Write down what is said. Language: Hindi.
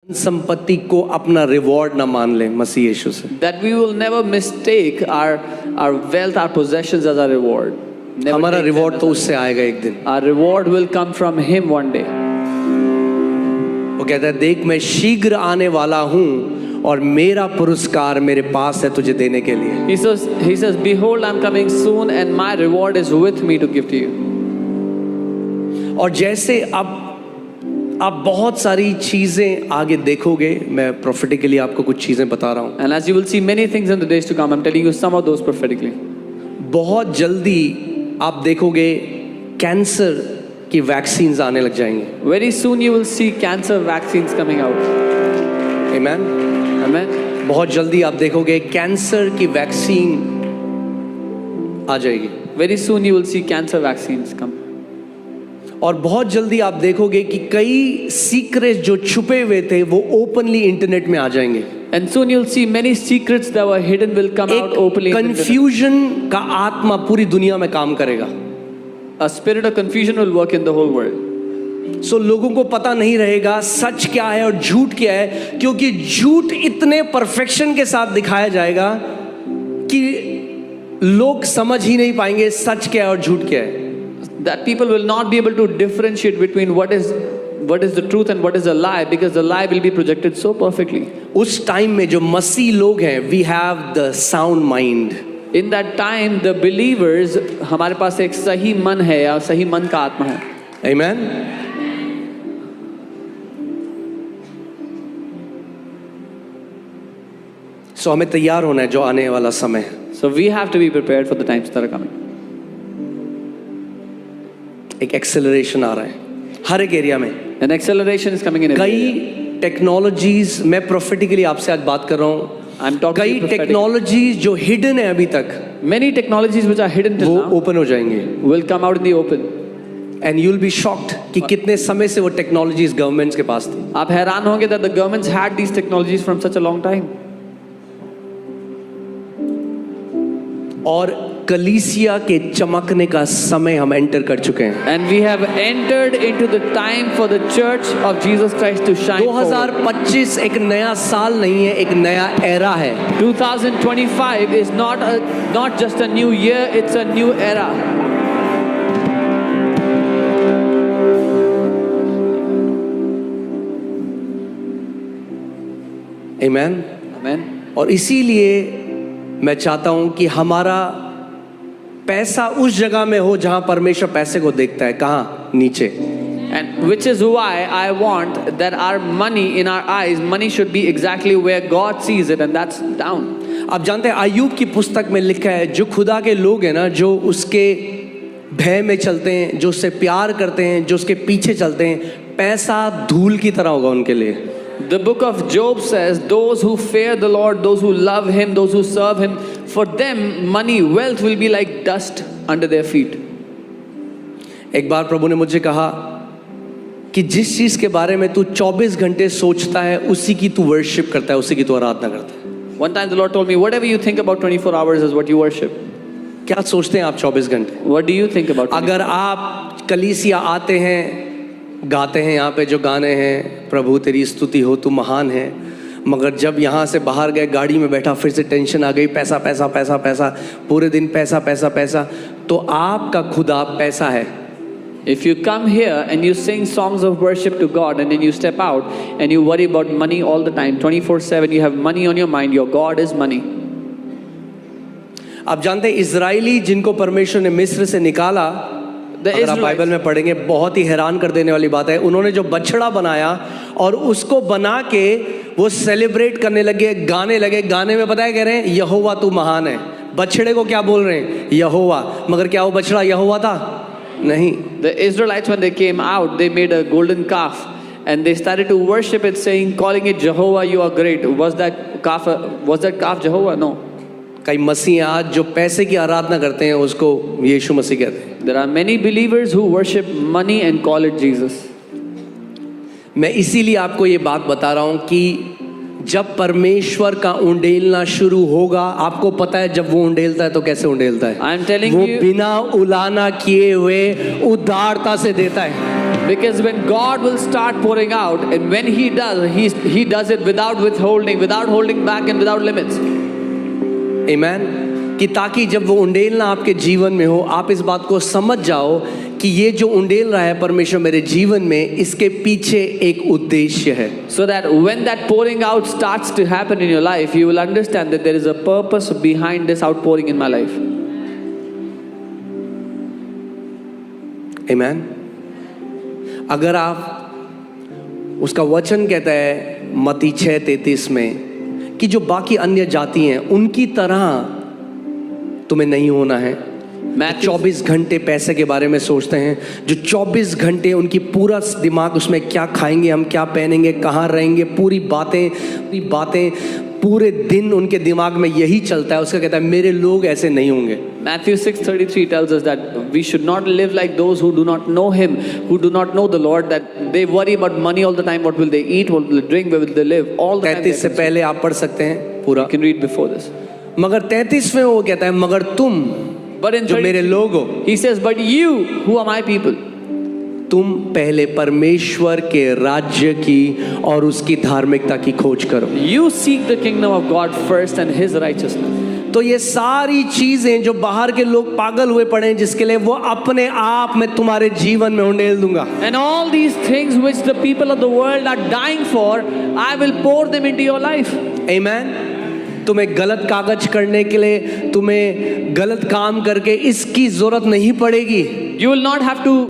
संपत्ति को अपना रिवॉर्ड ना मान ले मसीह यीशु से। That we will never mistake our wealth, our possessions as our reward. Never हमारा take रिवॉर्ड them तो as उससे आएगा एक दिन। our reward will come from Him one day. वो कहता है देख मैं शीघ्र आने वाला हूँ और मेरा पुरस्कार मेरे पास है तुझे देने के लिए। He says, behold, I'm coming soon and my reward is with me to give to you. और जैसे अब आप बहुत सारी चीजें आगे देखोगे, मैं प्रोफेटिकली आपको कुछ चीजें बता रहा हूँ। And as you will see many things in the days to come, I'm telling you some of those prophetically. बहुत जल्दी आप देखोगे कैंसर की वैक्सीन्स आने लग जाएंगे। Very soon you will see cancer vaccines coming out. आमीन। Amen. बहुत जल्दी आप देखोगे कैंसर की वैक्सीन आ जाएगी। Very soon you will see cancer vaccines come. और बहुत जल्दी आप देखोगे कि कई सीक्रेट्स जो छुपे हुए थे वो ओपनली इंटरनेट में आ जाएंगे। And soon you'll see many secrets that were hidden will come out openly. Confusion का आत्मा पूरी दुनिया में काम करेगा। A spirit of confusion will work in the whole world. सो लोगों को पता नहीं रहेगा सच क्या है और झूठ क्या है, क्योंकि झूठ इतने परफेक्शन के साथ दिखाया जाएगा कि लोग समझ ही नहीं पाएंगे सच क्या है और झूठ क्या है। That people will not be able to differentiate between what is the truth and what is a lie, because the lie will be projected so perfectly. उस टाइम में जो मसीह लोग हैं, we have the sound mind. In that time, the believers, हमारे पास एक सही मन है या सही मन का आत्मा है। Amen. So हमें तैयार होना है जो आने वाला समय है। So we have to be prepared for the times that are coming. एक एक्सेलरेशन आ रहा है हर एक एरिया में। An acceleration is coming in every area. कई टेक्नोलॉजीज, मैं प्रोफेटिकली आपसे आज बात कर रहा हूँ, I'm talking कई prophetic. टेक्नोलॉजीज जो हिडन है अभी तक Many technologies which are hidden till वो now ओपन हो जाएंगे। will come out in the open. And you will be shocked कि कितने समय से वो टेक्नोलॉजीज गवर्नमेंट्स के पास थी। आप हैरान होंगे that the governments had these technologies from such a long time. और कलीसिया के चमकने का समय हम एंटर कर चुके हैं। And we have entered into the time for the church of Jesus Christ to shine forward. 2025 एक नया साल नहीं है, एक नया एरा है। 2025 is not just a new year, it's a new era. आमीन। Amen. और इसीलिए मैं चाहता हूं कि हमारा पैसा उस जगह में हो जहां परमेश्वर पैसे को देखता है। कहां? नीचे। And which is why I want that our money in our eyes, money should be exactly where God sees it, and that's down. आप जानते हैं अय्यूब की पुस्तक में लिखा है जो खुदा के लोग हैं ना, जो उसके भय में चलते हैं, जो उससे प्यार करते हैं, जो उसके पीछे चलते हैं, पैसा धूल की तरह होगा उनके लिए। The book of Job says, those who fear the Lord, those who love Him, those who serve Him, for them money, wealth will be like dust under their feet. एक बार प्रभु ने मुझे कहा कि जिस चीज के बारे में तू 24 घंटे सोचता है उसी की तू वर्शिप करता है, उसी की तू आराधना करता है। One time the Lord told me, whatever you think about 24 hours is what you worship. क्या सोचते हैं आप 24 घंटे? What do you think about? अगर आप कलीसिया आते हैं, गाते हैं यहाँ पे जो गाने हैं, प्रभु तेरी स्तुति हो तू महान है, मगर जब यहाँ से बाहर गए, गाड़ी में बैठा, फिर से टेंशन आ गई, पैसा पैसा पैसा पैसा, पूरे दिन पैसा पैसा पैसा, तो आपका खुदा पैसा है। If you come here and you sing songs of worship to God and then you step out and you worry about money all the time, 24/7 you have money on your mind, your God is money. आप जानते हैं इजराइली जिनको परमेश्वर ने मिस्र से निकाला, अगर आप बाइबल में पढ़ेंगे बहुत ही हैरान कर देने वाली बात है, उन्होंने जो बछड़ा बनाया और उसको बना के वो सेलिब्रेट करने लगे, गाने लगे। गाने में पता है कह रहे हैं यहोवा तू महान है। बछड़े को क्या बोल रहे हैं? यहोवा। मगर क्या वो बछड़ा यहोवा था? नहीं। The Israelites when they came out, they made a golden calf and they started to worship it, saying, calling it Jehovah, you are great. Was that calf Jehovah? No. कई मसीह आज जो पैसे की आराधना करते हैं उसको यीशु मसीह कहते हैं। There are many believers who worship money and call it Jesus. मैं इसीलिए आपको ये बात बता रहा हूँ कि जब परमेश्वर का उंडेलना शुरू होगा, आपको पता है जब वो उंडेलता है तो कैसे उंडेलता है? I am telling वो you, बिना उलाना किए हुए उदारता से देता है। Because when God will start pouring out, and when He does it without withholding, without holding back, and without limits. आमेन। कि ताकि जब वो उंडेलना आपके जीवन में हो, आप इस बात को समझ जाओ कि ये जो उंडेल रहा है परमेश्वर मेरे जीवन में, इसके पीछे एक उद्देश्य है। So that when that pouring out starts to happen in your life, you will understand that there is a purpose behind this outpouring in my life. आमेन। अगर आप, उसका वचन कहता है मत्ती 6:33 में कि जो बाकी अन्य जाति हैं उनकी तरह तुम्हें नहीं होना है। 24 घंटे पैसे के बारे में सोचते हैं, जो 24 घंटे उनकी पूरा दिमाग उसमें क्या खाएंगे, हम क्या पहनेंगे, कहाँ रहेंगे, पूरी बातें पूरे दिन उनके दिमाग में यही चलता है। उसका कहता है मेरे लोग ऐसे नहीं होंगे। Matthew 6:33 tells us that we should not live like those who do not know Him, who do not know the Lord, that they worry about money all the time. What will they eat? What will they drink? Where will they live? All the time. 33 से पहले आप पढ़ सकते हैं पूरा। You can read before this. मगर 33 में वो कहता है मगर तुम But in जो मेरे लोग हो, He says, but you who are my people, तुम पहले परमेश्वर के राज्य की और उसकी धार्मिकता की खोज करो। you seek the kingdom of God first and His righteousness. तो ये सारी चीजें जो बाहर के लोग पागल हुए पड़े हैं, जिसके लिए वो अपने आप में तुम्हारे जीवन में उंडेल दूंगा। And all these things which the people of the world are dying for, I will pour them into your life. आमेन। तुम्हें गलत कागज करने के लिए, तुम्हें गलत काम करके इसकी जरूरत नहीं पड़ेगी। You will not have to